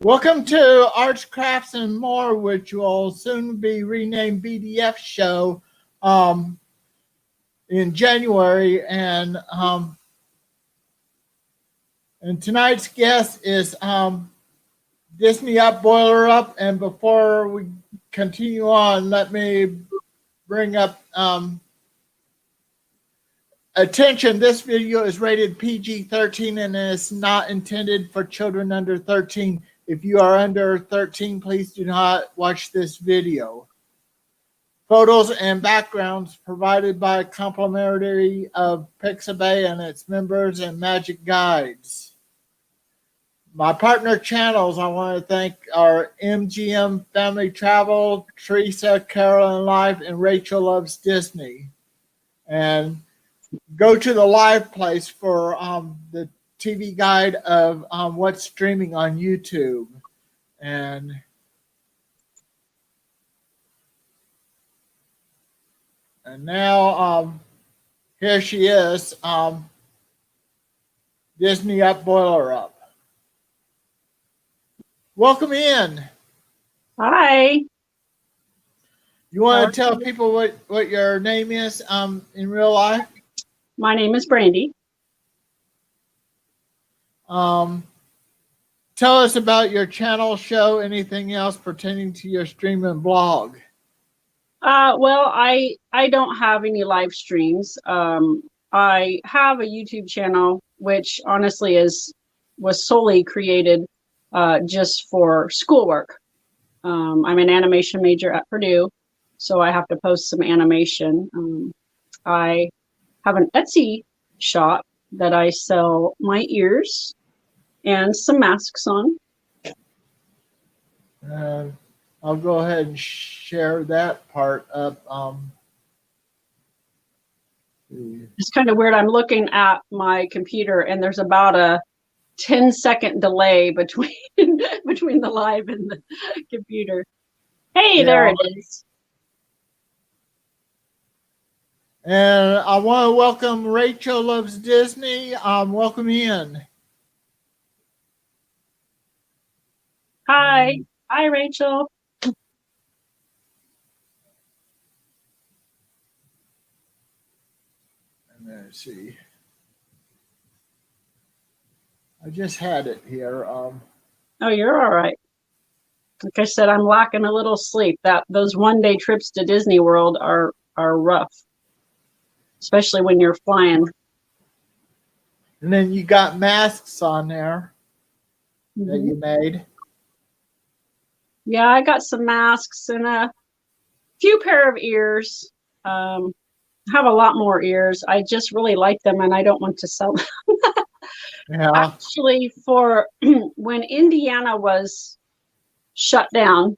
Welcome to Arts, Crafts, and More, which will soon be renamed BDF Show in January. And tonight's guest is Disney Up, Boiler Up. And before we continue on, let me bring up attention. This video is rated PG-13 and is not intended for children under 13. If you are under 13, please do not watch this video. Photos and backgrounds provided by complimentary of Pixabay and its members and Magic Guides. My partner channels I want to thank are MGM Family Travel, Teresa, Carolyn Life, and Rachel Loves Disney. And go to the live place for the TV guide of what's streaming on YouTube. And now here she is, Disney Up, Boiler Up. Welcome in. Hi. You want to tell people what your name is in real life? My name is Brandy. Tell us about your channel, show, anything else pertaining to your stream and blog. Well, I don't have any live streams. I have a YouTube channel, which honestly was solely created just for schoolwork. I'm an animation major at Purdue, so I have to post some animation. I have an Etsy shop that I sell my ears and some masks on. I'll go ahead and share that part up. It's kind of weird. I'm looking at my computer and there's about a 10-second delay between the live and the computer. Hey, yeah. There it is. And I want to welcome Rachel Loves Disney. Welcome in. Hi. Hi, Rachel. Let's see. I just had it here. Oh, you're all right. Like I said, I'm lacking a little sleep. Those one-day trips to Disney World are rough, especially when you're flying. And then you got masks on there that you made. Yeah, I got some masks and a few pair of ears. I have a lot more ears. I just really like them and I don't want to sell them. Yeah. Actually, for when Indiana was shut down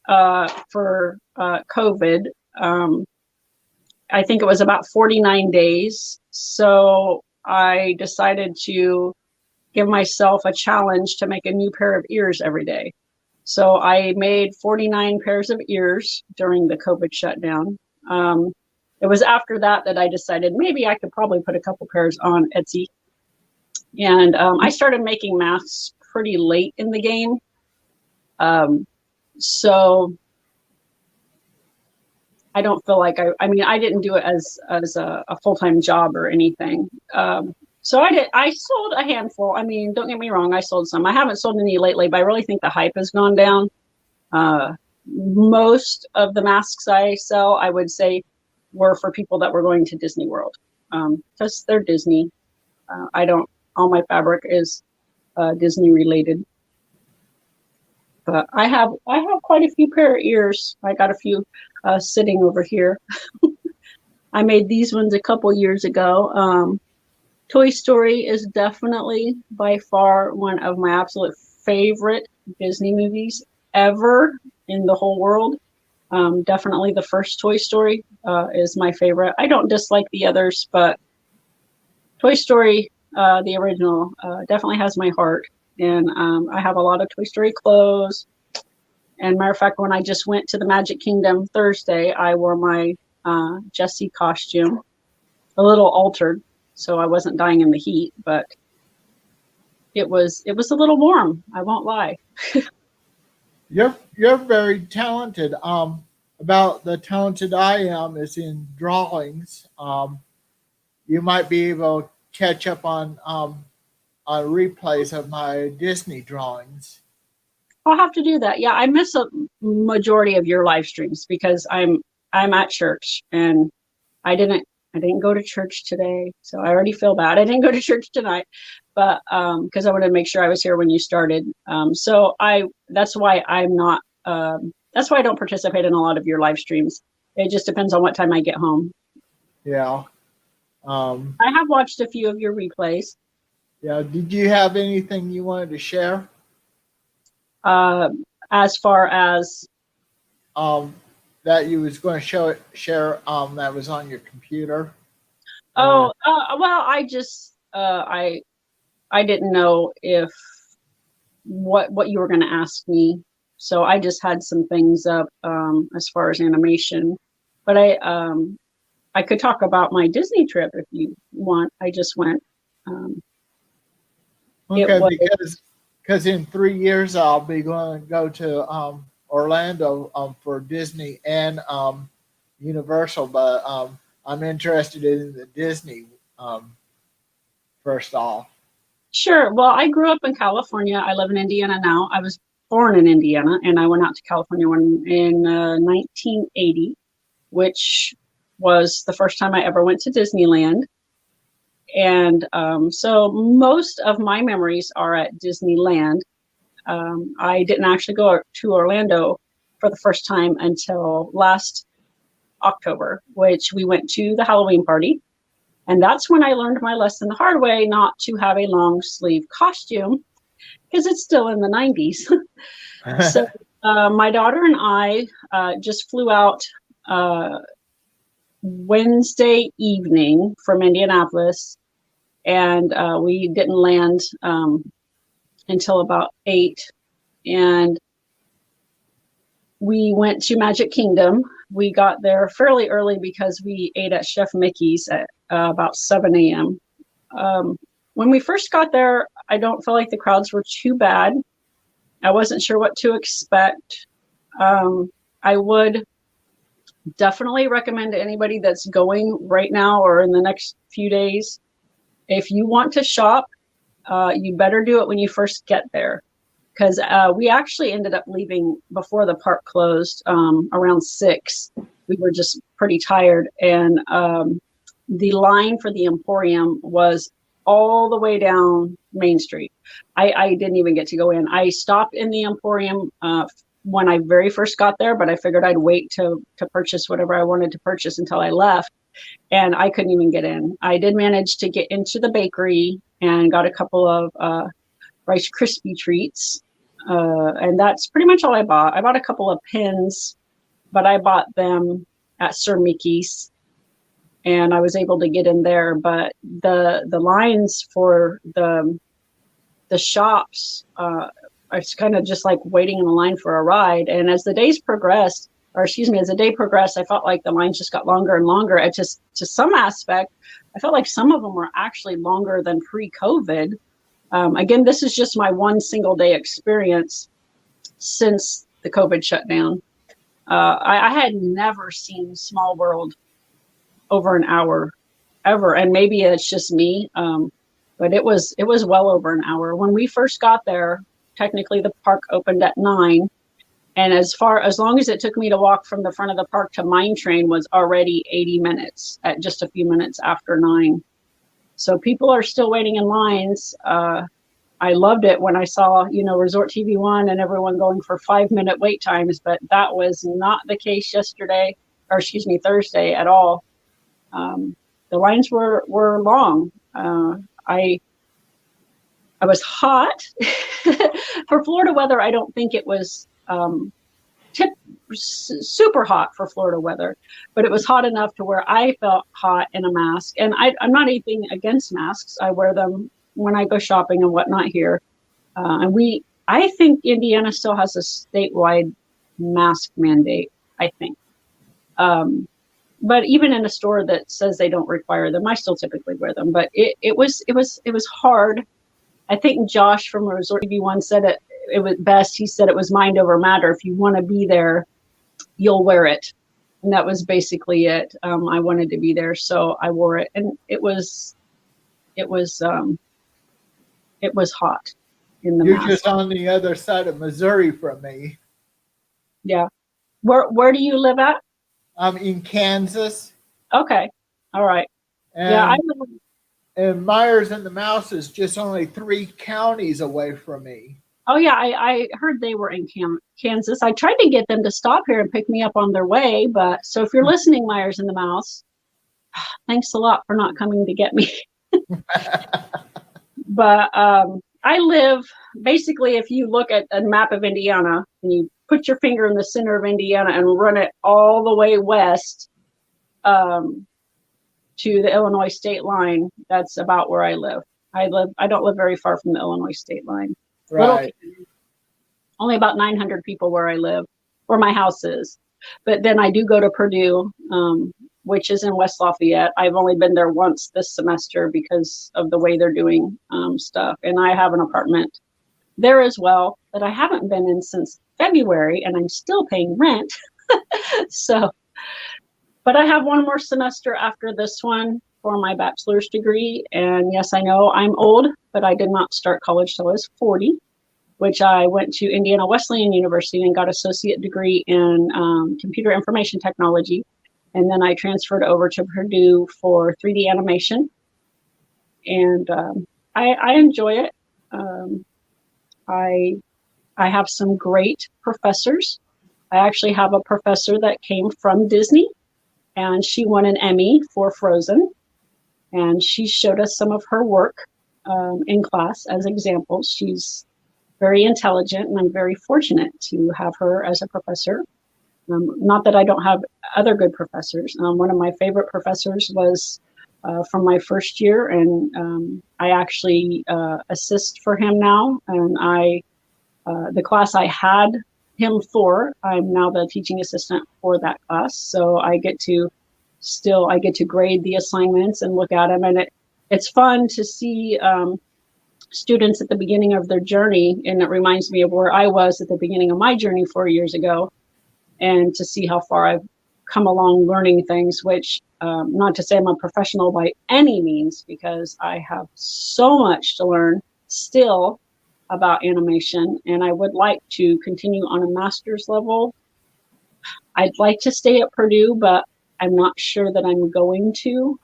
for COVID, I think it was about 49 days. So I decided to give myself a challenge to make a new pair of ears every day. So I made 49 pairs of ears during the COVID shutdown. It was after that I decided maybe I could probably put a couple pairs on Etsy. And I started making masks pretty late in the game. So I don't feel like I didn't do it as a full-time job or anything. So I sold a handful. I mean, don't get me wrong, I sold some. I haven't sold any lately, but I really think the hype has gone down. Most of the masks I sell, I would say, were for people that were going to Disney World. Because they're Disney. All my fabric is Disney related. But I have quite a few pair of ears. I got a few sitting over here. I made these ones a couple years ago. Toy Story is definitely by far one of my absolute favorite Disney movies ever in the whole world. Definitely the first Toy Story is my favorite. I don't dislike the others, but Toy Story, the original, definitely has my heart. And I have a lot of Toy Story clothes. And matter of fact, when I just went to the Magic Kingdom Thursday, I wore my Jessie costume, a little altered, so I wasn't dying in the heat, but it was a little warm. I won't lie. You're very talented. About the talented I am is in drawings. You might be able to catch up on replays of my Disney drawings. I'll have to do that. Yeah, I miss a majority of your live streams because I'm at church and I didn't go to church today, so I already feel bad. I didn't go to church tonight, but because I wanted to make sure I was here when you started. So that's why I'm not. That's why I don't participate in a lot of your live streams. It just depends on what time I get home. Yeah. I have watched a few of your replays. Yeah. Did you have anything you wanted to share? As far as that you was going to share that was on your computer. Well, I just I didn't know if what you were going to ask me, so I just had some things up as far as animation, but I could talk about my Disney trip if you want. I just went. Okay, because in 3 years I'll be going to go to Orlando for Disney and Universal, but I'm interested in the Disney first off. Sure. Well, I grew up in California. I live in Indiana now. I was born in Indiana, and I went out to California in 1980, which was the first time I ever went to Disneyland. And so most of my memories are at Disneyland. I didn't actually go to Orlando for the first time until last October, which we went to the Halloween party. And that's when I learned my lesson the hard way, not to have a long sleeve costume because it's still in the 90s. So my daughter and I just flew out Wednesday evening from Indianapolis, and we didn't land until about 8. And we went to Magic Kingdom. We got there fairly early because we ate at Chef Mickey's at about 7 a.m. When we first got there, I don't feel like the crowds were too bad. I wasn't sure what to expect. I would definitely recommend to anybody that's going right now or in the next few days, if you want to shop, you better do it when you first get there. Because we actually ended up leaving before the park closed around 6. We were just pretty tired. And the line for the Emporium was all the way down Main Street. I didn't even get to go in. I stopped in the Emporium when I very first got there, but I figured I'd wait to purchase whatever I wanted to purchase until I left. And I couldn't even get in. I did manage to get into the bakery and got a couple of Rice Krispie treats. And that's pretty much all I bought. I bought a couple of pins, but I bought them at Sir Mickey's, and I was able to get in there. But the lines for the shops, I was kind of just like waiting in the line for a ride. And as the days progressed, as the day progressed, I felt like the lines just got longer and longer. It just, to some aspect, I felt like some of them were actually longer than pre-COVID. Again, this is just my one single day experience since the COVID shutdown. I had never seen Small World over an hour ever, and maybe it's just me, but it was well over an hour. When we first got there, technically the park opened at 9, and as long as it took me to walk from the front of the park to Mine Train was already 80 minutes at just a few minutes after 9. So people are still waiting in lines. I loved it when I saw, Resort TV 1 and everyone going for 5-minute wait times, but that was not the case Thursday at all. The lines were long. I was hot. For Florida weather, I don't think it was super hot for Florida weather, but it was hot enough to where I felt hot in a mask. And I'm not anything against masks. I wear them when I go shopping and whatnot here. I think Indiana still has a statewide mask mandate, I think. But even in a store that says they don't require them, I still typically wear them. But it was hard I think Josh from Resort TV1 said it was best. He said it was mind over matter. If you want to be there, you'll wear it. And that was basically it. I wanted to be there, so I wore it. And it was hot in the You're mask. just on the other side of Missouri from me. Yeah. Where do you live at? I'm in Kansas. Okay. All right. And, Yeah, and Myers and the Mouse is just only 3 counties away from me. oh yeah, I heard they were in Kansas. I tried to get them to stop here and pick me up on their way, but so if you're listening, Myers and the Mouse, thanks a lot for not coming to get me. But I live basically, if you look at a map of Indiana and you put your finger in the center of Indiana and run it all the way west to the Illinois state line, that's about where I live. I don't live very far from the Illinois state line. Right. Only about 900 people where I live, where my house is. But then I do go to Purdue, which is in West Lafayette. I've only been there once this semester because of the way they're doing stuff. And I have an apartment there as well that I haven't been in since February, and I'm still paying rent. So, but I have one more semester after this one for my bachelor's degree. And yes, I know I'm old, but I did not start college till I was 40, which I went to Indiana Wesleyan University and got associate degree in computer information technology. And then I transferred over to Purdue for 3D animation. And I enjoy it. I have some great professors. I actually have a professor that came from Disney, and she won an Emmy for Frozen. And she showed us some of her work in class as examples. She's very intelligent, and I'm very fortunate to have her as a professor. Not that I don't have other good professors. One of my favorite professors was from my first year, and I actually assist for him now. And the class I had him for, I'm now the teaching assistant for that class. So I get to grade the assignments and look at them, and it's fun to see students at the beginning of their journey, and it reminds me of where I was at the beginning of my journey 4 years ago, and to see how far I've come along learning things, which not to say I'm a professional by any means, because I have so much to learn still about animation, and I would like to continue on a master's level. I'd like to stay at Purdue, but I'm not sure that I'm going to.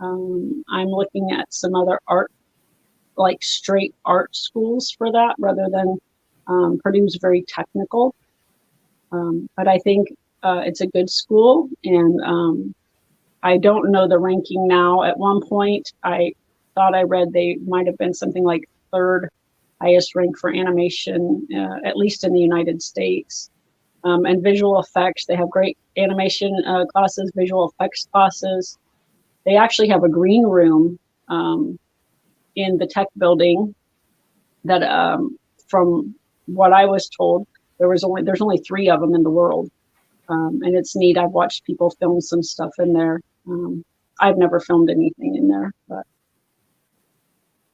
I'm looking at some other art, like straight art schools for that, rather than Purdue's very technical. But I think it's a good school, and I don't know the ranking now. At one point, I thought I read they might have been something like 3rd highest rank for animation, at least in the United States. And visual effects, they have great animation classes, visual effects classes. They actually have a green room in the tech building that, from what I was told, there's only 3 of them in the world. And it's neat. I've watched people film some stuff in there. I've never filmed anything in there, but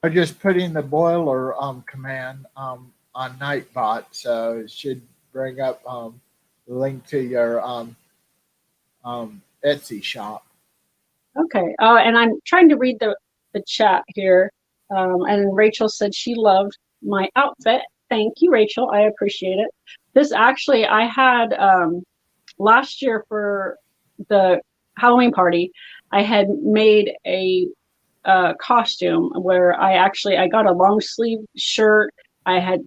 I just put in the boiler command on Nightbot, so it should bring up the link to your Etsy shop. okay. And I'm trying to read the chat here. And Rachel said she loved my outfit. Thank you, Rachel. I appreciate it. This actually, I had last year for the Halloween party, I had made a costume where I got a long sleeve shirt. I had,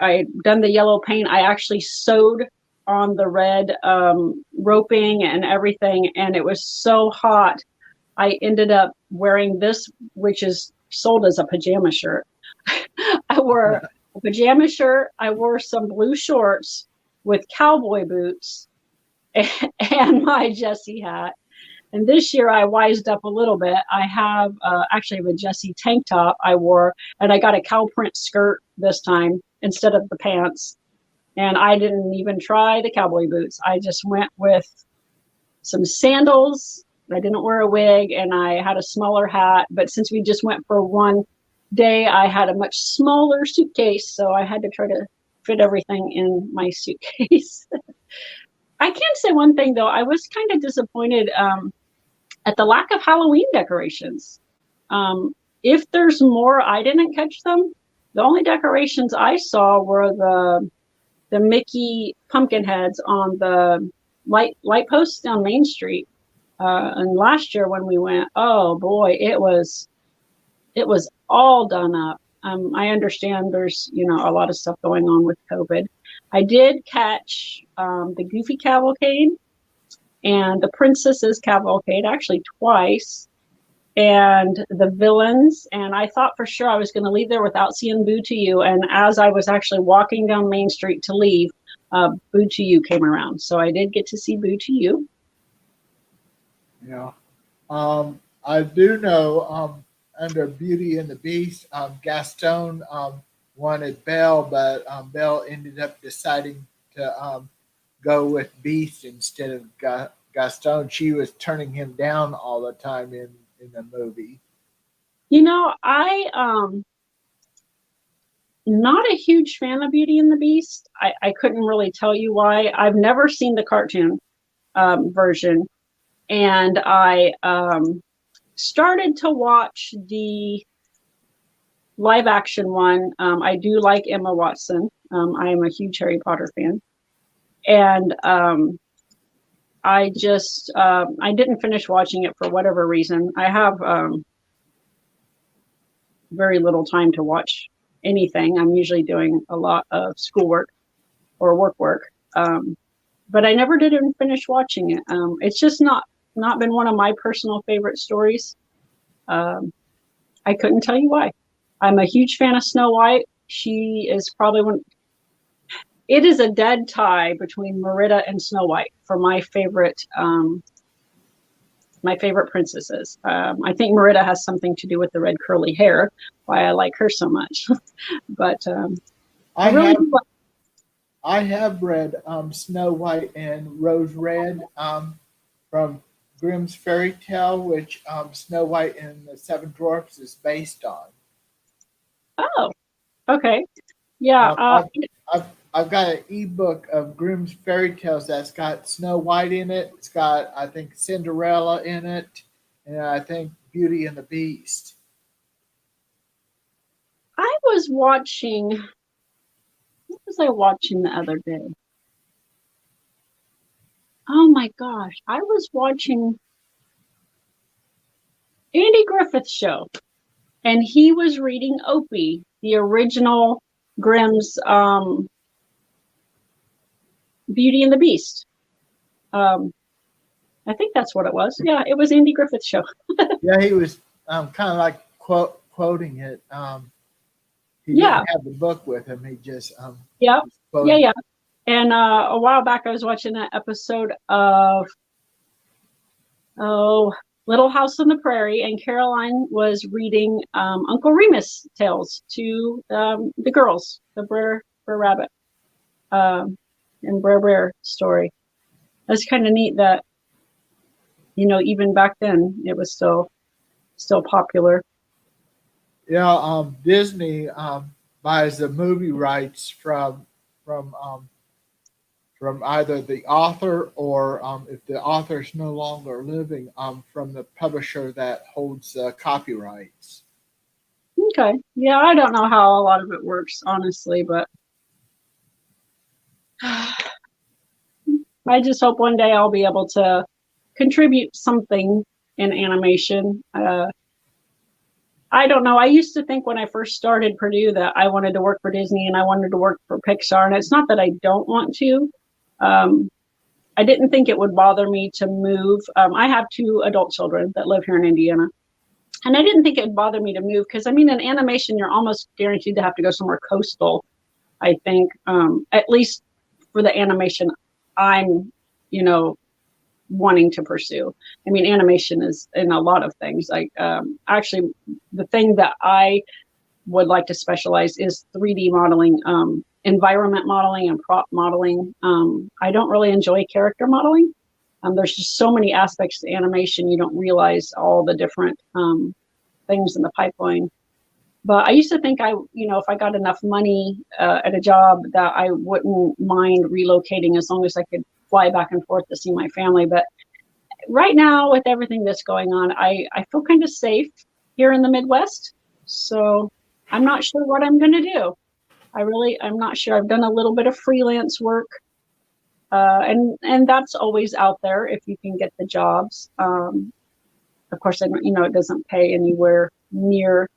I had done the yellow paint. I actually sewed on the red roping and everything, and it was so hot. I ended up wearing this, which is sold as a pajama shirt. I wore a pajama shirt. I wore some blue shorts with cowboy boots and my Jessie hat. And this year I wised up a little bit. I have actually a Jessie tank top I wore, and I got a cow print skirt this time instead of the pants. And I didn't even try the cowboy boots. I just went with some sandals. I didn't wear a wig, and I had a smaller hat. But since we just went for one day, I had a much smaller suitcase, so I had to try to fit everything in my suitcase. I can say one thing though, I was kind of disappointed at the lack of Halloween decorations. If there's more, I didn't catch them. The only decorations I saw were the Mickey pumpkin heads on the light posts down Main Street. And last year when we went, oh boy, it was all done up. I understand there's a lot of stuff going on with COVID. I did catch the Goofy Cavalcade and the Princesses Cavalcade, actually twice, and the Villains. And I thought for sure I was going to leave there without seeing Boo to You. And as I was actually walking down Main Street to leave, Boo to You came around. So I did get to see Boo to You. Yeah. I do know under Beauty and the Beast, Gaston wanted Belle, but Belle ended up deciding to go with Beast instead of Gaston. She was turning him down all the time in the movie. I not a huge fan of Beauty and the Beast. I couldn't really tell you why. I've never seen the cartoon version, and I started to watch the live action one. I do like Emma Watson. I am a huge Harry Potter fan, and I didn't finish watching it for whatever reason. I have very little time to watch anything. I'm usually doing a lot of schoolwork or work. But I never did finish watching it. It's just not been one of my personal favorite stories. I couldn't tell you why. I'm a huge fan of Snow White. She is probably one. It is a dead tie between Merida and Snow White for my favorite princesses. I think Merida has something to do with the red curly hair, why I like her so much. But I have read Snow White and Rose Red from Grimm's Fairy Tale, which Snow White and the Seven Dwarfs is based on. Oh, okay. Yeah. I've got an ebook of Grimm's Fairy Tales that's got Snow White in it. It's got, I think, Cinderella in it, and I think Beauty and the Beast. I was watching. What was I watching the other day? Oh my gosh, I was watching Andy Griffith's show, and he was reading Opie, the original Grimm's Beauty and the Beast. I think that's what it was. Yeah, it was Andy Griffith's show. Yeah, he was kind of like quoting it. He didn't have the book with him. He just yeah. And a while back, I was watching that episode of Little House on the Prairie, and Caroline was reading Uncle Remus tales to the girls, the Brer Rabbit and Brer Bear story. That's kind of neat that even back then it was still popular. Yeah, Disney buys the movie rights from either the author or if the author is no longer living, from the publisher that holds copyrights. Okay. Yeah, I don't know how a lot of it works, honestly, but I just hope one day I'll be able to contribute something in animation. I don't know. I used to think when I first started Purdue that I wanted to work for Disney and I wanted to work for Pixar. And it's not that I don't want to. I didn't think it would bother me to move. I have 2 adult children that live here in Indiana. And I didn't think it would bother me to move because, in animation, you're almost guaranteed to have to go somewhere coastal, I think, at least for the animation I'm, wanting to pursue. Animation is in a lot of things. Actually, the thing that I would like to specialize is 3D modeling, environment modeling and prop modeling. I don't really enjoy character modeling. There's just so many aspects to animation. You don't realize all the different things in the pipeline. But I used to think if I got enough money at a job that I wouldn't mind relocating as long as I could fly back and forth to see my family. But right now, with everything that's going on, I feel kind of safe here in the Midwest. So I'm not sure what I'm going to do. I'm not sure. I've done a little bit of freelance work, and that's always out there if you can get the jobs. Of course, it doesn't pay anywhere near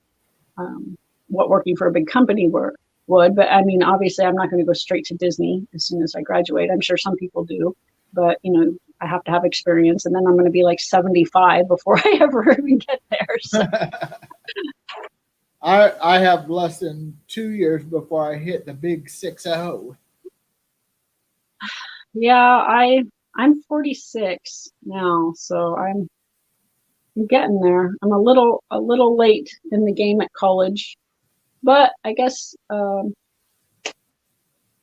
what working for a big company would. But I mean, obviously, I'm not going to go straight to Disney as soon as I graduate. I'm sure some people do, but I have to have experience, and then I'm going to be like 75 before I ever even get there. So. I have less than 2 years before I hit the big 6-0. Yeah, I'm 46 now, so I'm getting there. I'm a little late in the game at college, but I guess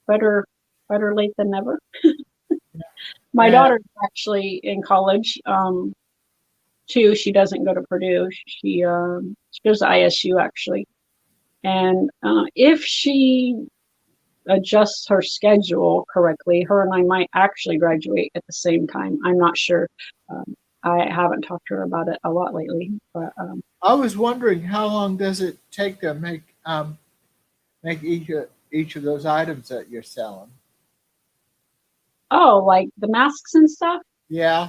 better late than never. My daughter's actually in college too. She doesn't go to Purdue. She goes to ISU actually, and if she adjusts her schedule correctly, her and I might actually graduate at the same time. I'm not sure. I haven't talked to her about it a lot lately, but I was wondering how long does it take to make each of those items that you're selling? Oh, like the masks and stuff? Yeah.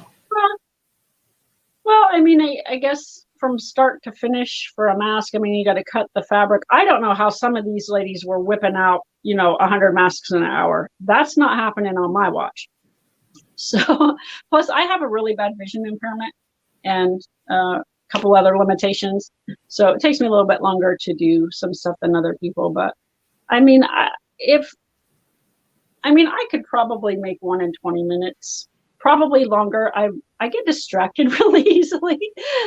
Well, I mean, I guess from start to finish for a mask, I mean, you got to cut the fabric. I don't know how some of these ladies were whipping out, 100 masks an hour. That's not happening on my watch. So, plus I have a really bad vision impairment and a couple other limitations. So it takes me a little bit longer to do some stuff than other people. But I mean, I could probably make one in 20 minutes. Probably longer. I get distracted really easily.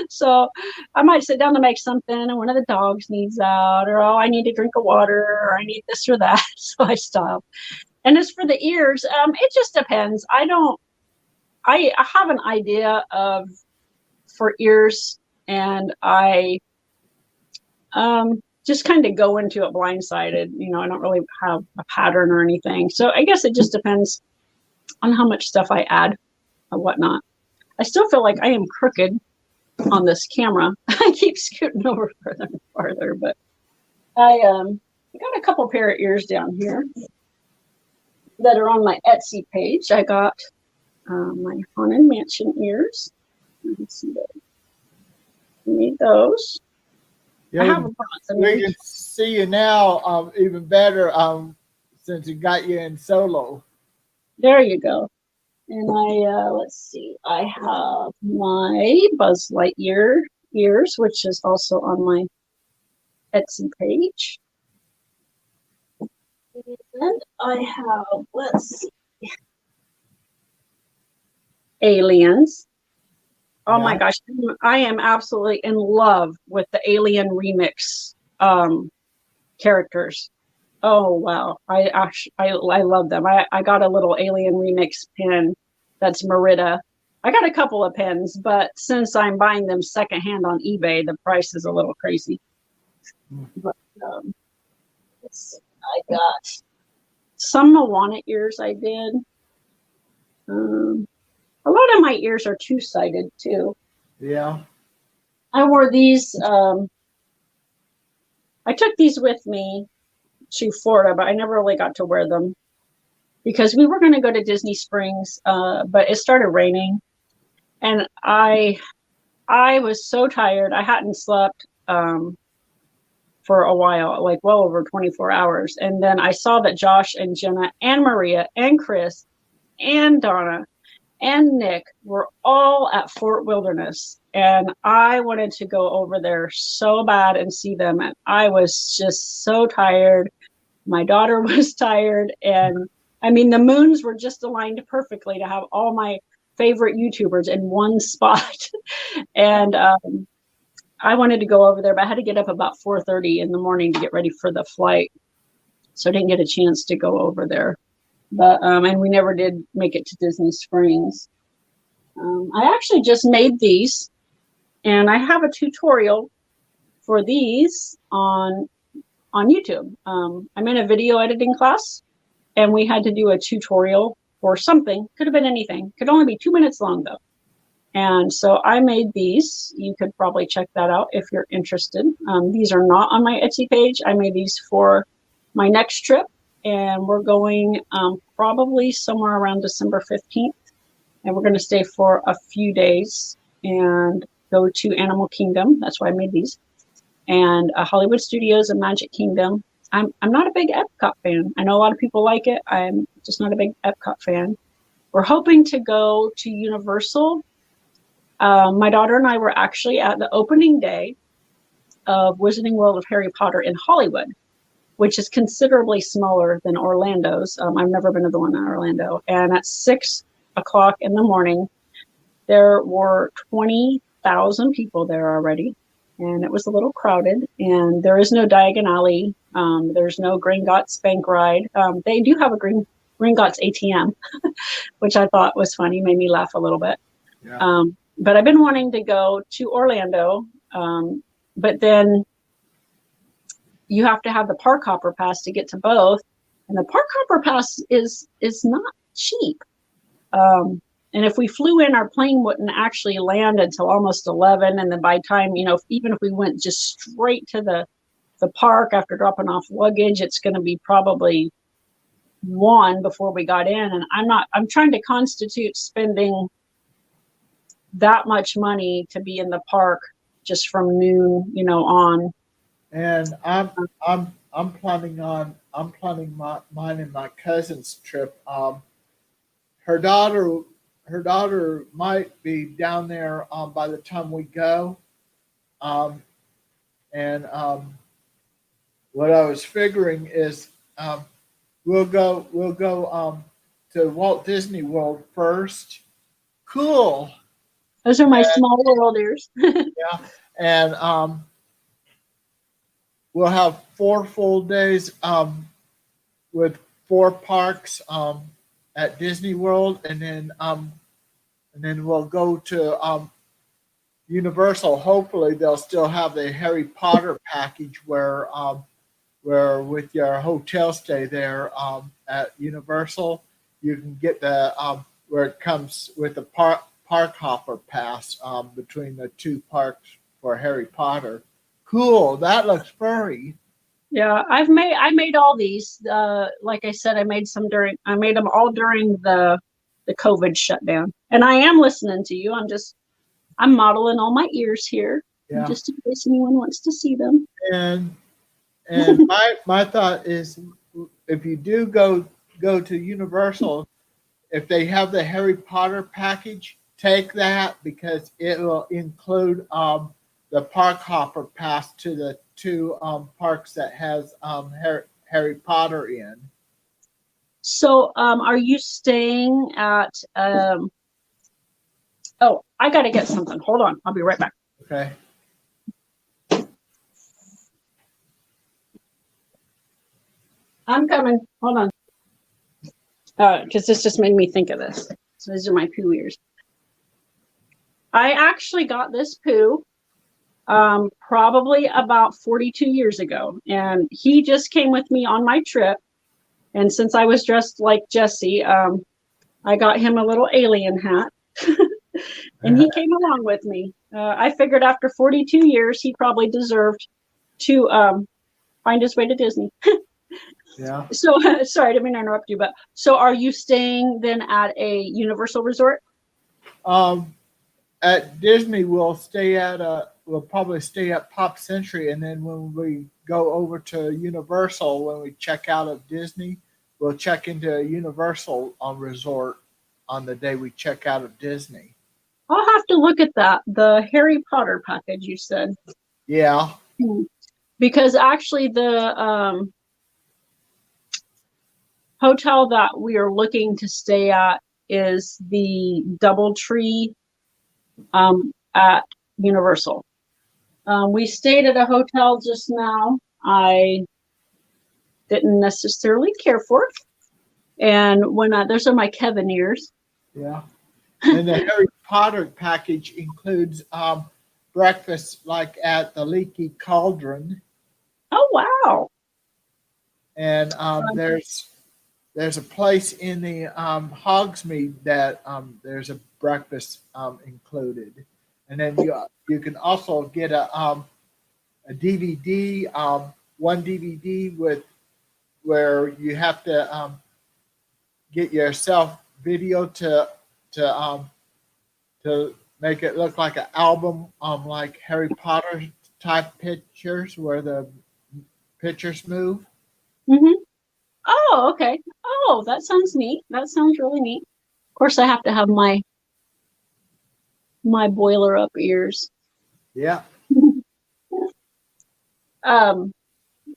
So I might sit down to make something and one of the dogs needs out, or I need a drink of water, or I need this or that. So I stop. And as for the ears, it just depends. I have an idea for ears, and I just kind of go into it blindsided. I don't really have a pattern or anything. So I guess it just depends on how much stuff I add or whatnot. I still feel like I am crooked on this camera. I keep scooting over further and farther, but I got a couple pair of ears down here that are on my Etsy page. I got my Haunted Mansion ears. Let's see that. I made those. Yeah, I have brought some. We can see you now even better since it got you in solo. There you go. And let's see, I have my Buzz Lightyear ears, which is also on my Etsy page. And I have, let's see, Aliens. Oh my gosh, I am absolutely in love with the Alien Remix characters. Oh wow, I love them. I got a little Alien Remix pin that's Merida. I got a couple of pins, but since I'm buying them secondhand on eBay, the price is a little crazy. But let's see, I got some Moana ears I did. A lot of my ears are two-sided too. Yeah. I wore these. I took these with me to Florida, but I never really got to wear them because we were going to go to Disney Springs, but it started raining, and I was so tired. I hadn't slept for a while, like well over 24 hours, and then I saw that Josh and Jenna and Maria and Chris and Donna and Nick were all at Fort Wilderness, and I wanted to go over there so bad and see them, and I was just so tired. My daughter was tired, and I mean, the moons were just aligned perfectly to have all my favorite YouTubers in one spot. And I wanted to go over there, but I had to get up about 4:30 in the morning to get ready for the flight. So I didn't get a chance to go over there. But and we never did make it to Disney Springs. I actually just made these, and I have a tutorial for these on YouTube. I'm in a video editing class, and we had to do a tutorial for something. Could have been anything. Could only be 2 minutes long though. And so I made these. You could probably check that out if you're interested. These are not on my Etsy page. I made these for my next trip, and we're going probably somewhere around December 15th. And we're going to stay for a few days and go to Animal Kingdom. That's why I made these. And Hollywood Studios and Magic Kingdom. I'm not a big Epcot fan. I know a lot of people like it. I'm just not a big Epcot fan. We're hoping to go to Universal. My daughter and I were actually at the opening day of Wizarding World of Harry Potter in Hollywood, which is considerably smaller than Orlando's. I've never been to the one in Orlando. And at 6 o'clock in the morning, there were 20,000 people there already. And it was a little crowded. And there is no Diagon Alley. There's no Gringotts Bank Ride. They do have a Gringotts ATM, which I thought was funny, made me laugh a little bit. Yeah. But I've been wanting to go to Orlando, but then you have to have the Park Hopper Pass to get to both, and the Park Hopper Pass is not cheap. And if we flew in, our plane wouldn't actually land until almost 11, and then by the time, even if we went just straight to the park after dropping off luggage, it's going to be probably 1 before we got in, and I'm trying to constitute spending that much money to be in the park just from noon, on. And I'm planning mine and my cousin's trip. Her daughter might be down there by the time we go. And what I was figuring is we'll go to Walt Disney World first. Cool. Those are my small world ears. Yeah, and we'll have 4 full days with 4 parks at Disney World, and then we'll go to Universal. Hopefully, they'll still have the Harry Potter package where with your hotel stay there at Universal, you can get the where it comes with the Park Hopper Pass between the 2 parks for Harry Potter. Cool. That looks furry. Yeah, I made all these. Like I said, I made them all during the COVID shutdown. And I am listening to you. I'm modeling all my ears here, Yeah. just in case anyone wants to see them. And my thought is, if you do go to Universal, if they have the Harry Potter package, take that, because it will include the Park Hopper Pass to the 2 parks that has Harry Potter in. So, are you staying at? Oh, I got to get something. Hold on, I'll be right back. Okay. I'm coming. Hold on. Because this just made me think of this. So these are my poo ears. I actually got this poo probably about 42 years ago. And he just came with me on my trip. And since I was dressed like Jessie, I got him a little alien hat. And he came along with me. I figured after 42 years, he probably deserved to find his way to Disney. Yeah. So, sorry, I didn't mean to interrupt you, but so are you staying then at a Universal resort? At Disney, we'll probably stay at Pop Century, and then when we go over to Universal, when we check out of Disney, we'll check into Universal resort on the day we check out of Disney. I'll have to look at that. The Harry Potter package you said. Yeah. Because actually the hotel that we are looking to stay at is the DoubleTree at Universal. We stayed at a hotel just now. I didn't necessarily care for it. And when those are my Kevin ears. Yeah. And the Harry Potter package includes breakfast like at the Leaky Cauldron, Oh, wow. and there's a place in the Hogsmeade that there's a breakfast included, and then you can also get a DVD, one DVD with where you have to get yourself video to make it look like an album, like Harry Potter type pictures where the pictures move. Hmm. Oh, okay. Oh, that sounds neat. That sounds really neat. Of course, I have to have my boiler up ears. Yeah. Um,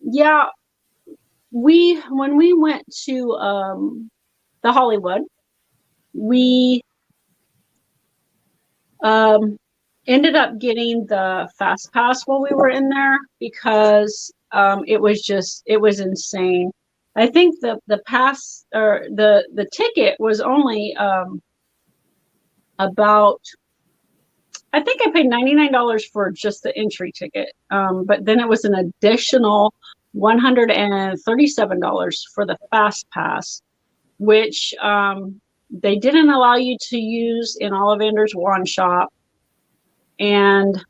yeah, when we went to the Hollywood, we ended up getting the fast pass while we were in there because it was insane. I think the pass or the ticket was only about, I think I paid $99 for just the entry ticket, but then it was an additional $137 for the fast pass, which they didn't allow you to use in Ollivander's Wand Shop. And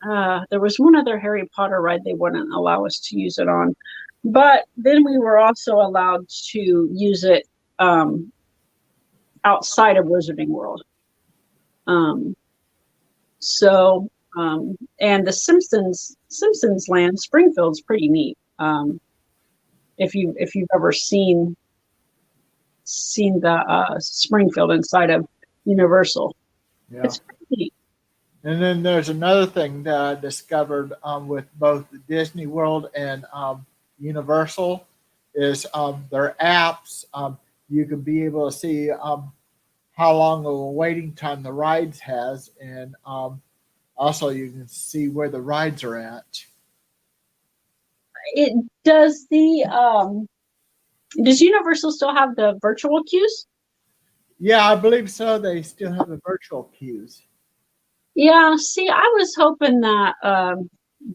there was one other Harry Potter ride they wouldn't allow us to use it on. But then we were also allowed to use it outside of Wizarding World. And the Simpsons Land, Springfield's pretty neat. If you've ever seen the Springfield inside of Universal, Yeah. it's pretty neat. And then there's another thing that I discovered with both Disney World and Universal is their apps. You can be able to see how long of a waiting time the rides has, and also you can see where the rides are at. It does does Universal still have the virtual queues? Yeah, I believe so. They still have the virtual queues. Yeah, see, I was hoping that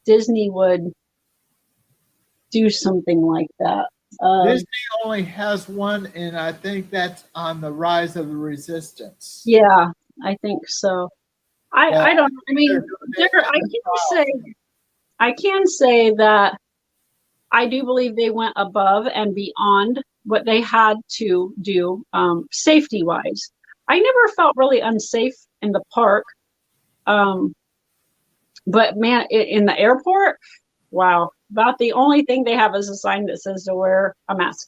Disney would do something like that. Disney only has one, and I think that's on the Rise of the Resistance. Yeah, I think so. I don't know. I mean, I can say that I do believe they went above and beyond what they had to do safety wise. I never felt really unsafe in the park. But man, in the airport, wow, about the only thing they have is a sign that says to wear a mask.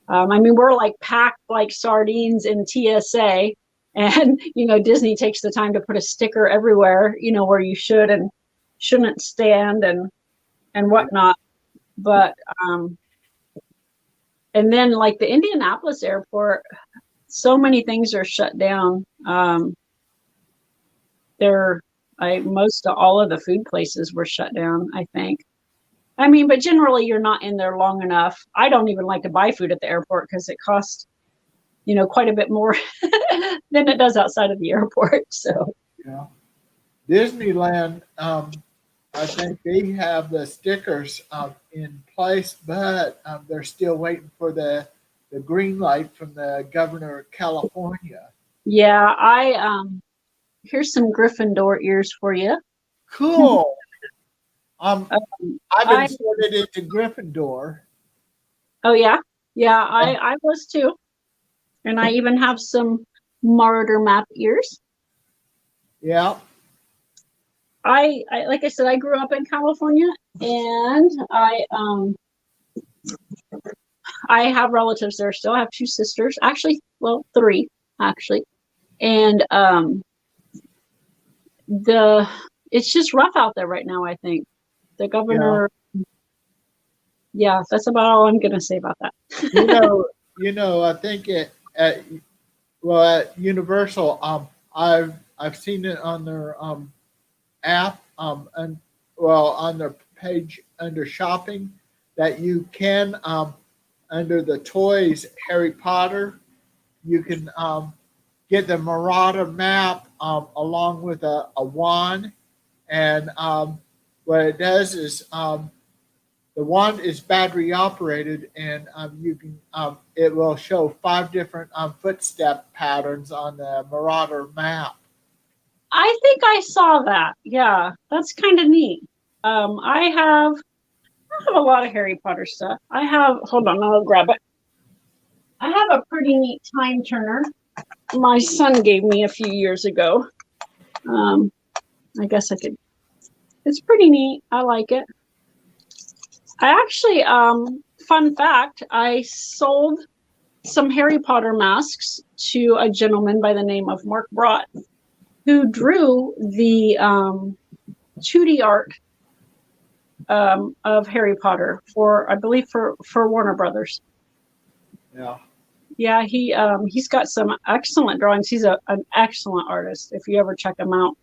I mean, we're like packed like sardines in TSA, and Disney takes the time to put a sticker everywhere, where you should and shouldn't stand and whatnot. But and then like the Indianapolis airport, so many things are shut down. Most of all of the food places were shut down, I think. I mean, but generally you're not in there long enough. I don't even like to buy food at the airport because it costs, quite a bit more than it does outside of the airport. So yeah, Disneyland, I think they have the stickers in place, but they're still waiting for the green light from the governor of California. yeah, here's some Gryffindor ears for you. Cool. I've been I sorted into Gryffindor. Oh yeah, yeah, I was too, and I even have some Marauder map ears. Yeah. I like I said, I grew up in California, and I have relatives there still. I have two sisters, actually, well, three actually, and it's just rough out there right now. I think the governor. Yeah, that's about all I'm gonna say about that. I think at Universal, I've seen it on their app, and on their page under shopping, that you can under the toys Harry Potter, you can get the Marauder map along with a wand. And what it does is the wand is battery operated, and you can it will show 5 different footstep patterns on the Marauder map. I think I saw that. Yeah, that's kind of neat. I have a lot of Harry Potter stuff. I have, hold on, I'll grab it. I have a pretty neat time turner my son gave me a few years ago. I guess I could, it's pretty neat. I like it. I actually, fun fact, I sold some Harry Potter masks to a gentleman by the name of Mark Brott, who drew the 2D art of Harry Potter for, I believe, for Warner Brothers. Yeah. Yeah, he's got some excellent drawings. He's an excellent artist. If you ever check him out,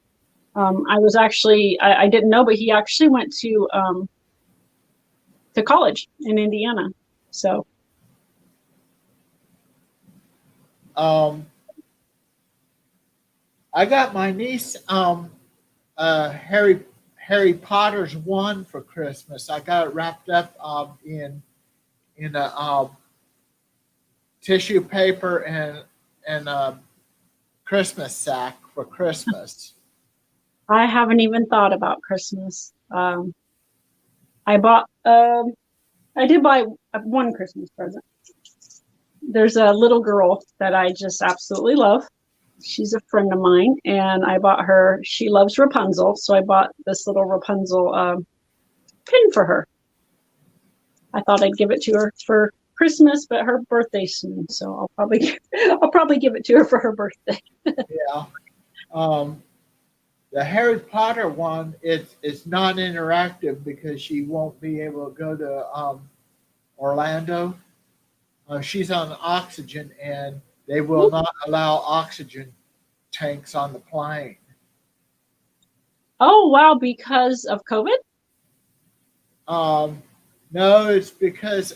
I was actually I didn't know, but he actually went to college in Indiana. So, I got my niece Harry Potter's one for Christmas. I got it wrapped up in a tissue paper and a Christmas sack for Christmas. I haven't even thought about Christmas. I did buy one Christmas present. There's a little girl that I just absolutely love. She's a friend of mine, and I bought her, she loves Rapunzel, so I bought this little Rapunzel pin for her. I thought I'd give it to her for Christmas, but her birthday's soon, so I'll probably give it to her for her birthday. Yeah. The Harry Potter one, it's non-interactive because she won't be able to go to Orlando. She's on oxygen, and they will not allow oxygen tanks on the plane. Oh wow, because of COVID? No, it's because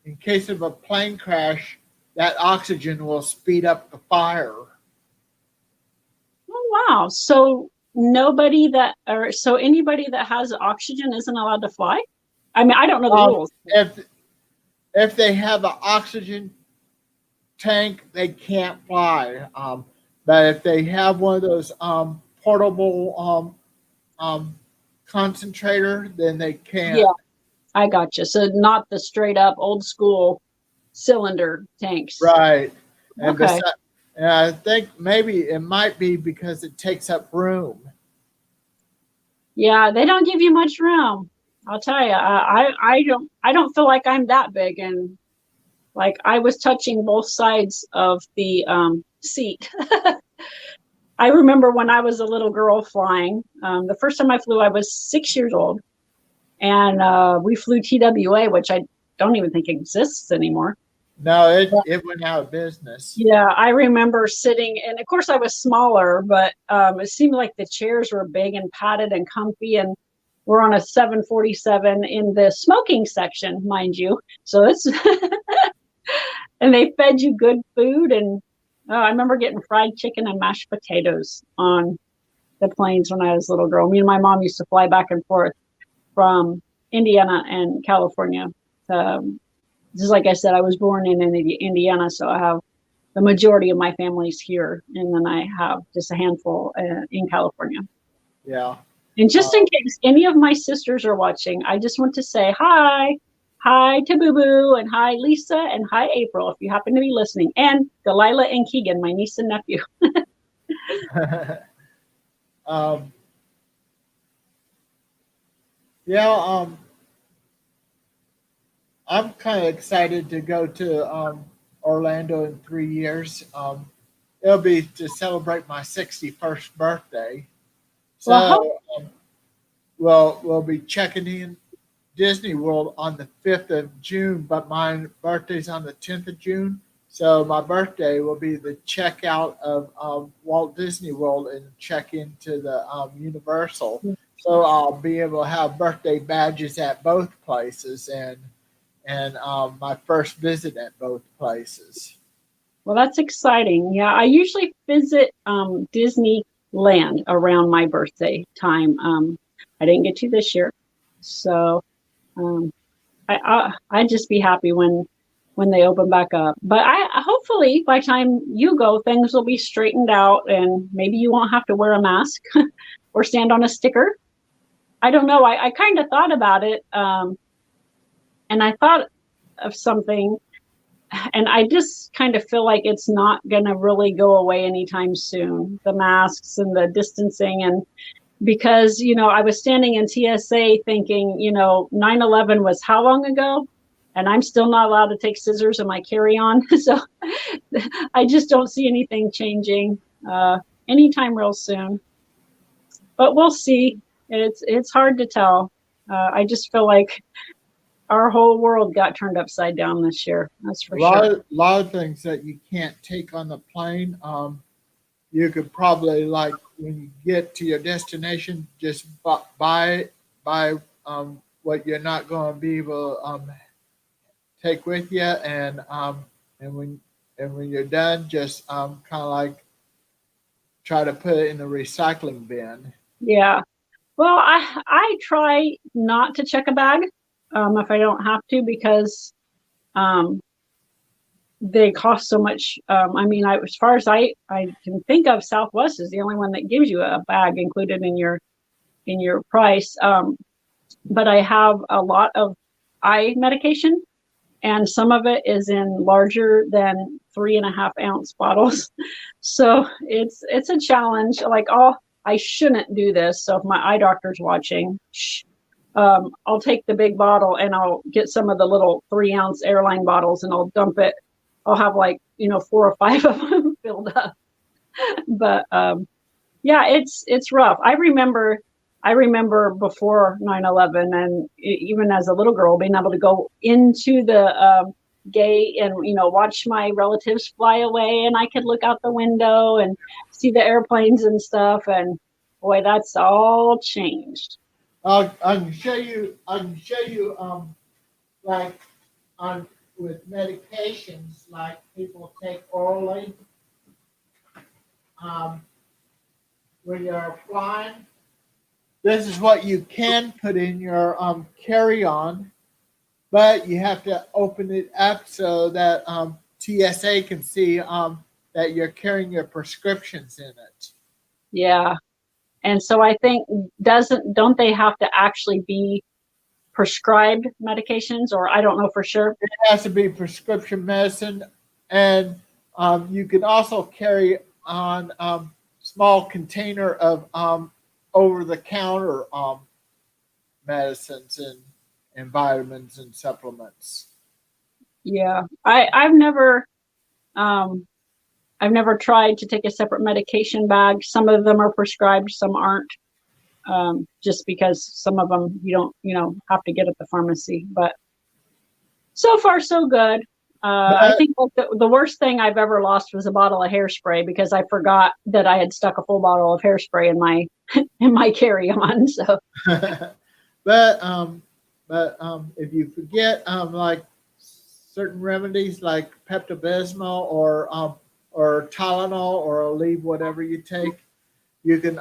in case of a plane crash, that oxygen will speed up the fire. Oh wow. So anybody that has oxygen isn't allowed to fly? I mean, I don't know the rules. If they have an oxygen tank, they can't fly. But if they have one of those portable concentrator, then they can. Yeah, I got you. So not the straight up old school cylinder tanks. Right. And Okay. and I think maybe it might be because it takes up room. Yeah, they don't give you much room. I'll tell you. I don't feel like I'm that big, and like I was touching both sides of the seat. I remember when I was a little girl flying. The first time I flew, I was 6 years old, and we flew TWA, which I don't even think exists anymore. No, it went out of business. Yeah, I remember sitting, and of course I was smaller, but it seemed like the chairs were big and padded and comfy, and we're on a 747 in the smoking section, mind you. So it's and they fed you good food, and I remember getting fried chicken and mashed potatoes on the planes when I was a little girl. Me and my mom used to fly back and forth from Indiana and California. Just like I said, I was born in Indiana, so I have the majority of my family's here, and then I have just a handful in California. Yeah. And just in case any of my sisters are watching, I just want to say hi. Hi to Boo Boo, and hi Lisa, and hi April, if you happen to be listening, and Delilah and Keegan, my niece and nephew. Yeah, I'm kind of excited to go to Orlando in 3 years. It'll be to celebrate my 61st birthday. So we'll be checking in Disney World on the 5th of June, but my birthday's on the 10th of June. So my birthday will be the checkout of Walt Disney World and check into the Universal. So I'll be able to have birthday badges at both places and my first visit at both places. Well, that's exciting. Yeah, I usually visit Disneyland around my birthday time. I didn't get to this year, so um, I'd just be happy when they open back up. But I hopefully by the time you go, things will be straightened out, and maybe you won't have to wear a mask or stand on a sticker. I don't know. I kind of thought about it, and I thought of something, and I just kind of feel like it's not going to really go away anytime soon. The masks and the distancing, and because, I was standing in TSA thinking, 9/11 was how long ago? And I'm still not allowed to take scissors in my carry-on. So I just don't see anything changing anytime real soon. But we'll see. It's hard to tell. I just feel like our whole world got turned upside down this year. That's for sure. Lot of things that you can't take on the plane. You could probably, like, when you get to your destination, just buy what you're not going to be able to take with you, and when you're done, just kind of like try to put it in the recycling bin. Yeah. Well, I try not to check a bag if I don't have to, because they cost so much. As far as I can think of, Southwest is the only one that gives you a bag included in your price. But I have a lot of eye medication, and some of it is in larger than 3.5-ounce bottles. So it's a challenge. Like, I shouldn't do this. So if my eye doctor's watching, I'll take the big bottle and I'll get some of the little 3-ounce airline bottles and I'll dump it. I'll have 4 or 5 of them filled up. But yeah, it's rough. I remember before 9/11, and even as a little girl, being able to go into the gate and watch my relatives fly away, and I could look out the window and see the airplanes and stuff. And boy, that's all changed. I can show you. Like with medications, like people take orally. When you're flying, this is what you can put in your carry-on, but you have to open it up so that TSA can see that you're carrying your prescriptions in it. Yeah. And so I think don't they have to actually be prescribed medications, or I don't know for sure. It has to be prescription medicine, and you can also carry on small container of over-the-counter medicines and vitamins and supplements. Yeah, I've never tried to take a separate medication bag. Some of them are prescribed, some aren't. Just because some of them you don't, have to get at the pharmacy. But so far so good. I think the worst thing I've ever lost was a bottle of hairspray, because I forgot that I had stuck a full bottle of hairspray in my carry-on. So, but if you forget like certain remedies like Pepto-Bismol or Tylenol or Aleve, whatever you take, you can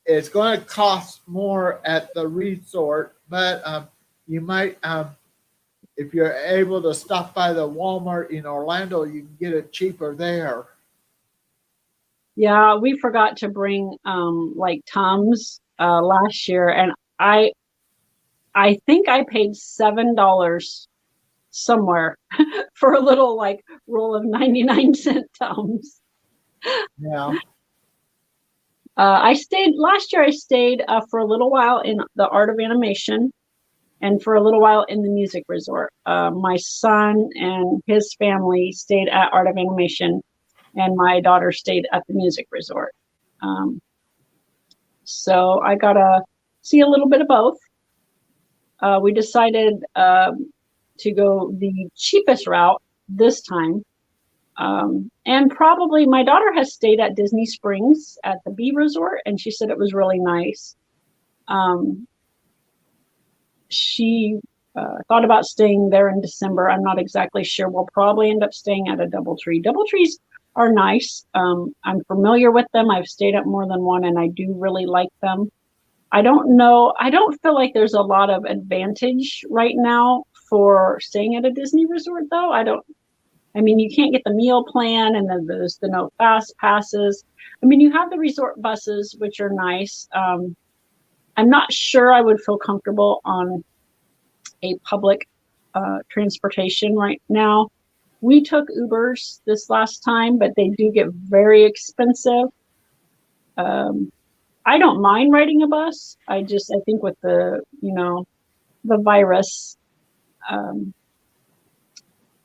it's going to cost more at the resort, but you might, if you're able to stop by the Walmart in Orlando, you can get it cheaper there. Yeah, we forgot to bring like Tums last year, and I think I paid $7 somewhere for a little like roll of 99-cent Tums. Yeah. Last year I stayed for a little while in the Art of Animation, and for a little while in the Music Resort. My son and his family stayed at Art of Animation, and my daughter stayed at the Music Resort. So I got to see a little bit of both. We decided to go the cheapest route this time. And probably my daughter has stayed at Disney Springs at the Bee Resort, and she said it was really nice. She thought about staying there in December. I'm not exactly sure. We'll probably end up staying at a DoubleTree. DoubleTrees are nice. I'm familiar with them. I've stayed at more than one, and I do really like them. I don't know. I don't feel like there's a lot of advantage right now for staying at a Disney resort, though. I mean, you can't get the meal plan, and then there's the no fast passes. I mean, you have the resort buses, which are nice. I'm not sure I would feel comfortable on a public transportation right now. We took Ubers this last time, but they do get very expensive. I don't mind riding a bus. I think with the virus,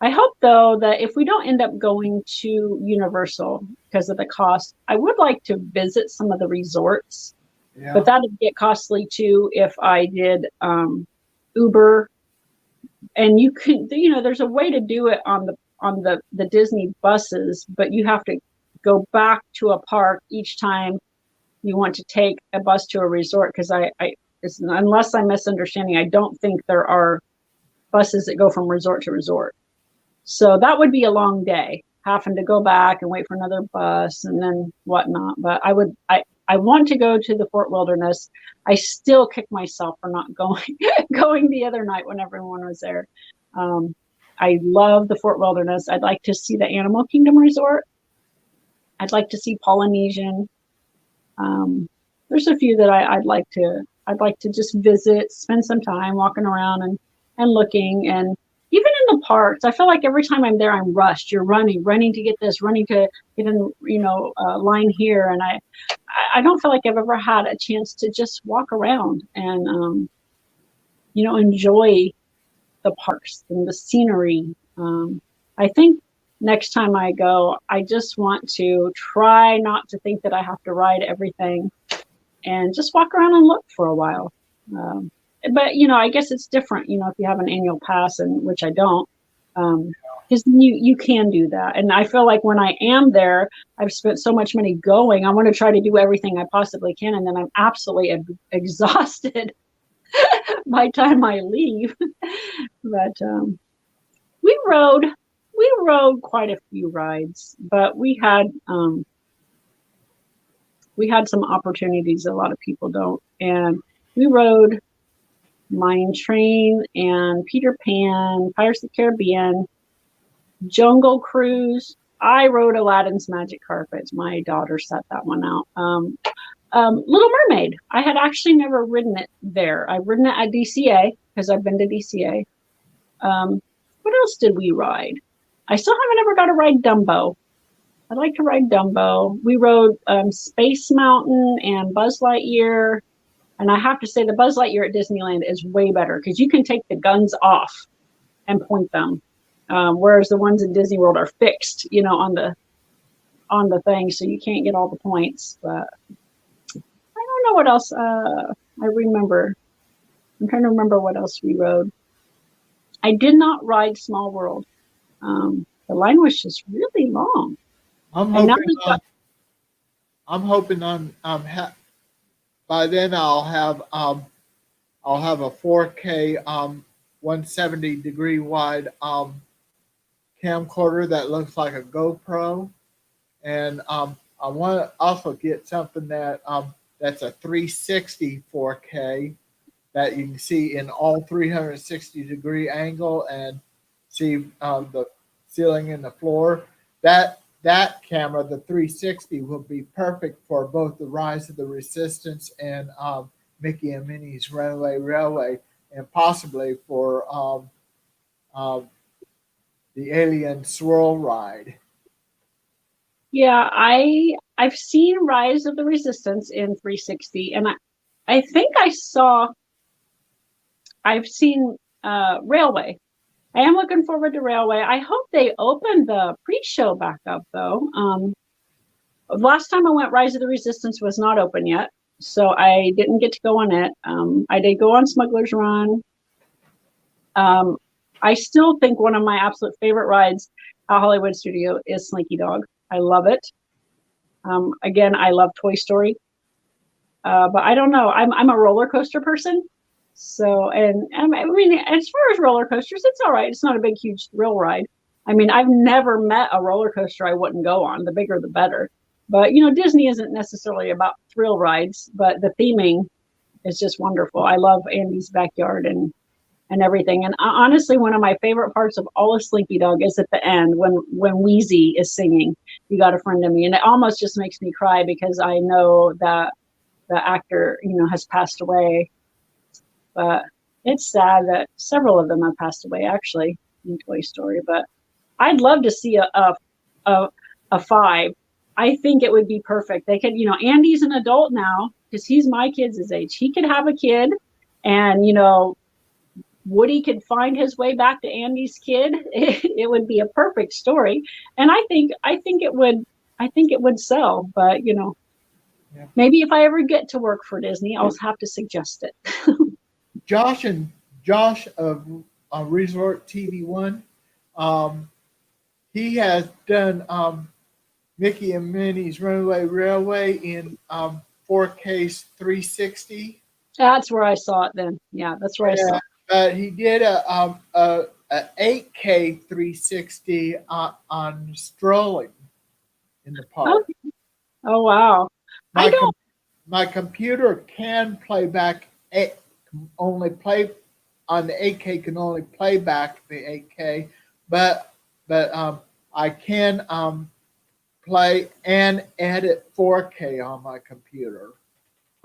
I hope though that if we don't end up going to Universal because of the cost, I would like to visit some of the resorts, but that would get costly too if I did Uber. And you can, there's a way to do it on the Disney buses, but you have to go back to a park each time you want to take a bus to a resort. Because unless I'm misunderstanding, I don't think there are buses that go from resort to resort. So that would be a long day, having to go back and wait for another bus and then whatnot. But I want to go to the Fort Wilderness. I still kick myself for not going the other night when everyone was there. I love the Fort Wilderness. I'd like to see the Animal Kingdom Resort. I'd like to see Polynesian. There's a few that I'd like to just visit, spend some time walking around and looking. And even in the parks, I feel like every time I'm there, I'm rushed. You're running to get this, running to get in, line here. And I don't feel like I've ever had a chance to just walk around and, enjoy the parks and the scenery. I think next time I go, I just want to try not to think that I have to ride everything and just walk around and look for a while. But, I guess it's different, if you have an annual pass, and which I don't, because you can do that. And I feel like when I am there, I've spent so much money going, I want to try to do everything I possibly can. And then I'm absolutely exhausted by the time I leave. But we rode quite a few rides, but we had some opportunities a lot of people don't. And we rode Mine Train and Peter Pan, Pirates of the Caribbean, Jungle Cruise. I rode Aladdin's Magic Carpet. My daughter set that one out. Little Mermaid. I had actually never ridden it there. I've ridden it at DCA because I've been to DCA. What else did we ride? I still haven't ever got to ride Dumbo. I'd like to ride Dumbo. We rode Space Mountain and Buzz Lightyear. And I have to say the Buzz Lightyear at Disneyland is way better because you can take the guns off and point them. Whereas the ones in Disney World are fixed, on the thing. So you can't get all the points. But I don't know what else I remember. I'm trying to remember what else we rode. I did not ride Small World. The line was just really long. I'm hoping on by then I'll have a 4K 170 degree wide camcorder that looks like a GoPro, and I want to also get something that that's a 360 4K that you can see in all 360 degree angle and see the ceiling and the floor. That camera, the 360, will be perfect for both the Rise of the Resistance and Mickey and Minnie's Runaway Railway, and possibly for the Alien Swirl ride. Yeah, I've seen Rise of the Resistance in 360, and I think I've seen Railway. I am looking forward to Railway. I hope they open the pre-show back up, though. Last time I went, Rise of the Resistance was not open yet, so I didn't get to go on it. I did go on Smuggler's Run. I still think one of my absolute favorite rides at Hollywood Studio is Slinky Dog. I love it. Again, I love Toy Story. But I don't know. I'm a roller coaster person. So, and I mean, as far as roller coasters, it's all right. It's not a big, huge thrill ride. I mean, I've never met a roller coaster I wouldn't go on. The bigger, the better. But Disney isn't necessarily about thrill rides, but the theming is just wonderful. I love Andy's backyard and everything. And honestly, one of my favorite parts of all of Slinky Dog is at the end when Wheezy is singing "You Got a Friend in Me," and it almost just makes me cry because I know that the actor, has passed away. But it's sad that several of them have passed away actually in Toy Story. But I'd love to see a 5. I think it would be perfect. They could, Andy's an adult now because he's my kid's age. He could have a kid, and Woody could find his way back to Andy's kid. It would be a perfect story, and I think it would sell. But yeah. Maybe if I ever get to work for Disney, I'll have to suggest it. Josh of Resort TV One, he has done Mickey and Minnie's Runaway Railway in 4K 360. That's where I saw it then. Yeah, that's where I saw it. But he did a 8K 360 on strolling in the park. Oh wow! My computer can play back. Only play on the 8K can only play back the 8K, but I can play and edit 4K on my computer.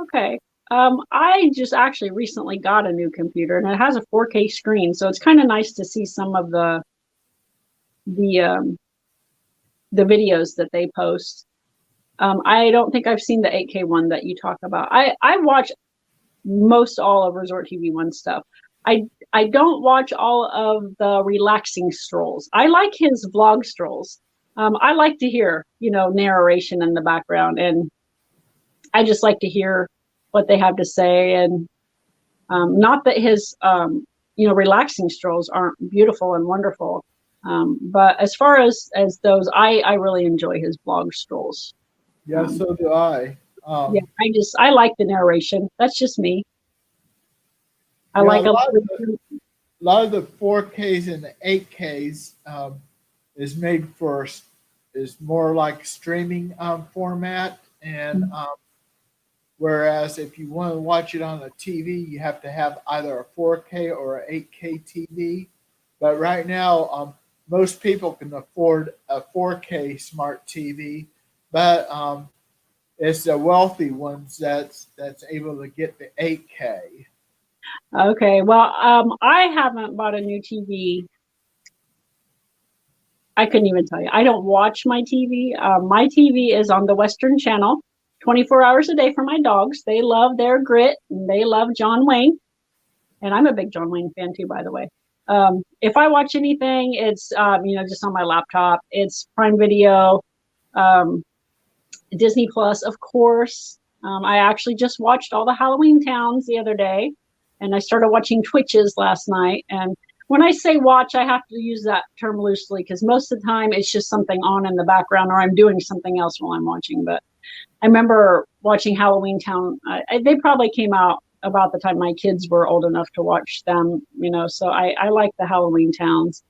Okay. I just actually recently got a new computer, and it has a 4K screen, so it's kind of nice to see some of the videos that they post. I don't think I've seen the 8K one that you talk about. I watch most all of Resort TV One stuff. I don't watch all of the relaxing strolls. I like his vlog strolls. I like to hear, narration in the background, and I just like to hear what they have to say. And not that his, relaxing strolls aren't beautiful and wonderful, but as far as those, I really enjoy his vlog strolls. Yeah, so do I. Yeah, I like the narration. That's just me. I like a lot of the 4Ks and the 8Ks is more like streaming format, and whereas if you want to watch it on a TV, you have to have either a 4K or an 8K TV. But right now, most people can afford a 4K smart TV, but it's the wealthy ones that's able to get the 8K. Okay, well, I haven't bought a new TV. I couldn't even tell you. I don't watch my TV. My TV is on the Western Channel, 24 hours a day for my dogs. They love their grit, and they love John Wayne. And I'm a big John Wayne fan too, by the way. If I watch anything, it's just on my laptop. It's Prime Video, Disney Plus, of course. I actually just watched all the Halloween Towns the other day, and I started watching Twitches last night. And when I say watch, I have to use that term loosely because most of the time it's just something on in the background, or I'm doing something else while I'm watching. But I remember watching Halloween Town. They probably came out about the time my kids were old enough to watch them, so I like the Halloween Towns.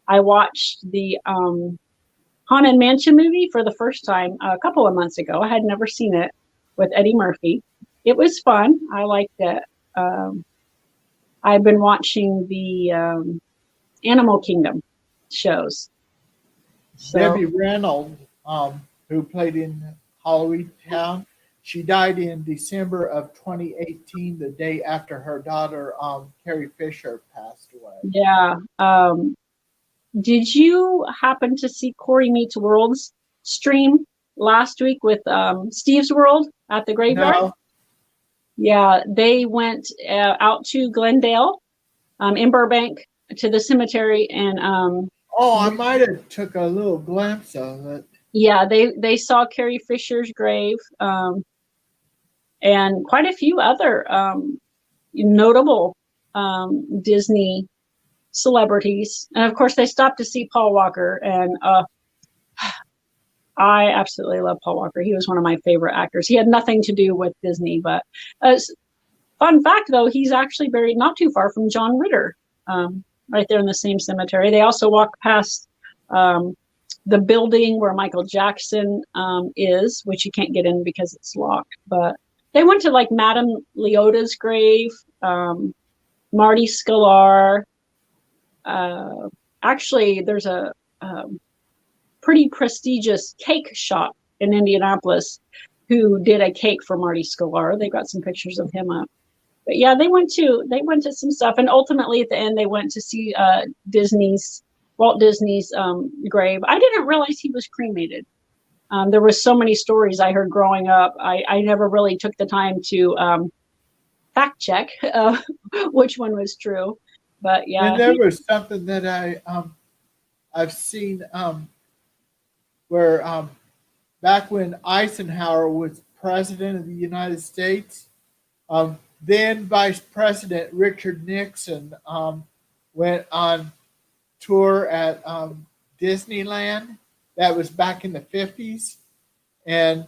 I watched the Haunted Mansion movie for the first time a couple of months ago. I had never seen it with Eddie Murphy. It was fun. I liked it. I've been watching the Animal Kingdom shows. So, Debbie Reynolds, who played in Halloween Town, she died in December of 2018, the day after her daughter, Carrie Fisher, passed away. Yeah. Did you happen to see Corey Meets World's stream last week with Steve's World at the graveyard? No. Yeah, they went out to Glendale, in Burbank, to the cemetery, and I might have took a little glimpse of it. Yeah, they saw Carrie Fisher's grave, and quite a few other notable Disney celebrities, and of course they stopped to see Paul Walker, and I absolutely love Paul Walker. He was one of my favorite actors. He had nothing to do with Disney, but Fun fact, though, he's actually buried not too far from John Ritter, right there in the same cemetery. They also walk past the building where Michael Jackson is, which you can't get in because it's locked. But they went to like Madame Leota's grave, Marty Sklar. Actually, there's a pretty prestigious cake shop in Indianapolis who did a cake for Marty Sklar. They got some pictures of him up. But yeah, they went to some stuff, and ultimately at the end they went to see Walt Disney's grave. I didn't realize he was cremated. There was so many stories I heard growing up. I never really took the time to fact check which one was true. But yeah, And there was something that I've seen where back when Eisenhower was president of the United States, then Vice President Richard Nixon went on tour at Disneyland. That was back in the 50s. And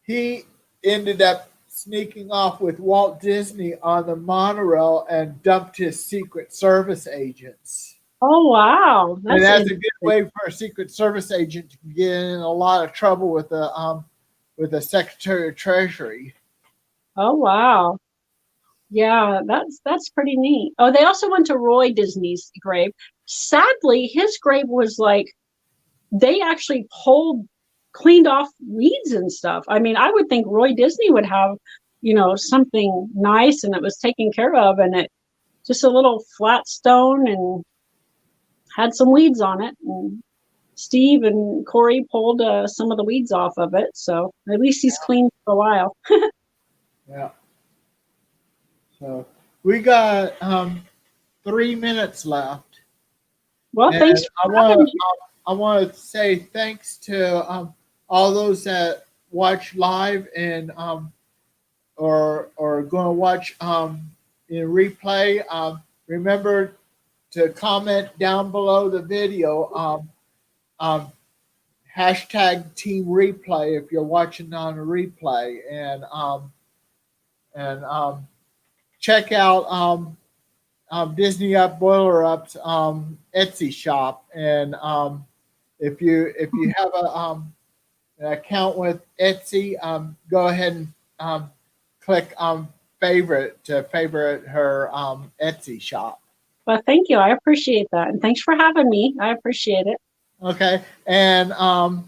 he ended up sneaking off with Walt Disney on the monorail and dumped his Secret Service agents. oh wow, And that's a good way for a Secret Service agent to get in a lot of trouble with the Secretary of Treasury. Oh wow. Yeah, that's pretty neat. Oh, they also went to Roy Disney's grave. Sadly, his grave was like they actually cleaned off weeds and stuff. I mean, I would think Roy Disney would have, something nice and it was taken care of, and it just a little flat stone and had some weeds on it. And Steve and Corey pulled some of the weeds off of it, so at least he's clean for a while. Yeah. So we got 3 minutes left. Well, And thanks for having me. I want to say thanks to all those that watch live and or going to watch in replay. Remember to comment down below the video. Hashtag Team Replay if you're watching on a replay, and check out Disney Up Boiler Up's Etsy shop, and if you have an account with Etsy, go ahead and click favorite to favorite her Etsy shop. Well, thank you. I appreciate that, and thanks for having me. I appreciate it. Okay, and I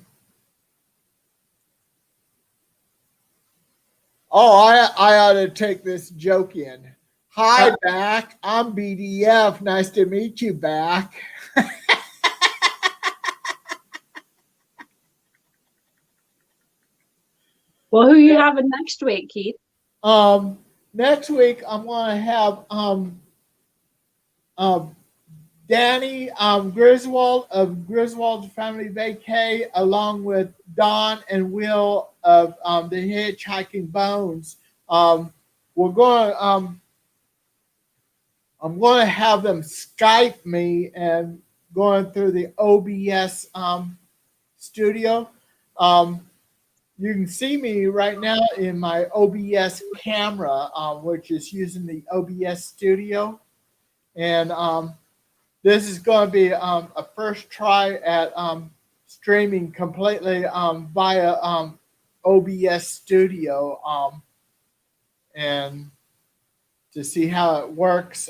ought to take this joke in. Hi, Back. I'm BDF. Nice to meet you, Back. Well, who you having next week, Keith? Next week I'm gonna have Danny Griswold of Griswold's Family Vacay, along with Don and Will of the Hitchhiking Bones. We're going. I'm going to have them Skype me and going through the OBS studio. You can see me right now in my OBS camera, which is using the OBS studio. And this is going to be a first try at streaming completely via OBS studio, and to see how it works.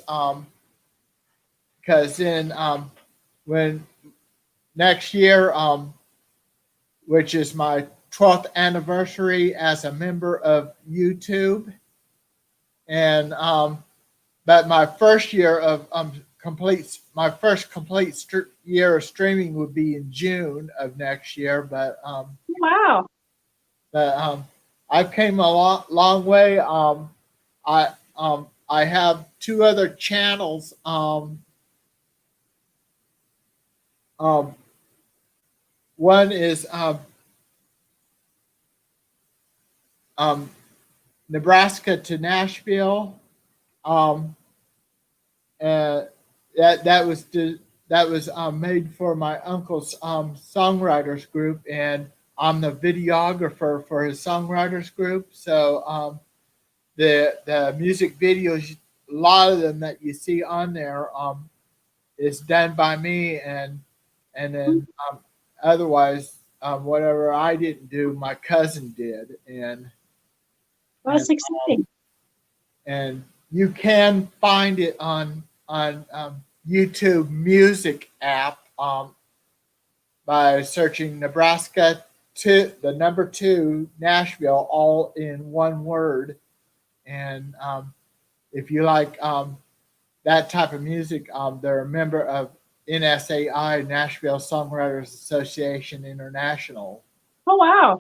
Because then when next year, which is my 12th anniversary as a member of YouTube, and but my first year of complete year of streaming would be in June of next year. But Wow. but I've came a long way. I have 2 other channels. One is Nebraska to Nashville, and that was made for my uncle's songwriters group, and I'm the videographer for his songwriters group. So the music videos, a lot of them that you see on there, is done by me, and then otherwise, whatever I didn't do, my cousin did, Well, that's exciting. and you can find it on YouTube Music app, by searching Nebraska to the number 2 Nashville, all in one word. And if you like that type of music, they're a member of NSAI, Nashville Songwriters Association International. Oh,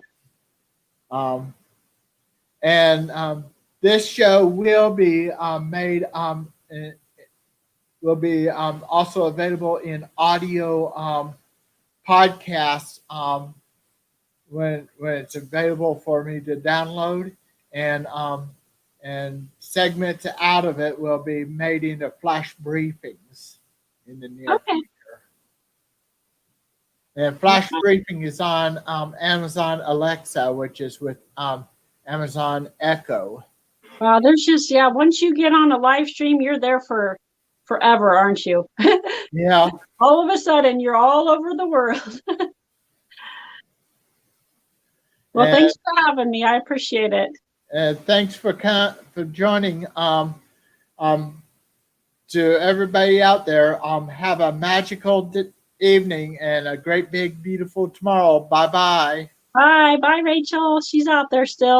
wow. And this show will be will be also available in audio podcasts when it's available for me to download, and segments out of it will be made into flash briefings in the near future. And flash briefing is on Amazon Alexa, which is with Amazon Echo. Wow, there's just, once you get on a live stream, you're there for forever, aren't you? Yeah. All of a sudden, you're all over the world. Well, thanks for having me. I appreciate it. Thanks for joining. To everybody out there, have a magical evening and a great, big, beautiful tomorrow. Bye-bye. Bye, Rachel. She's out there still.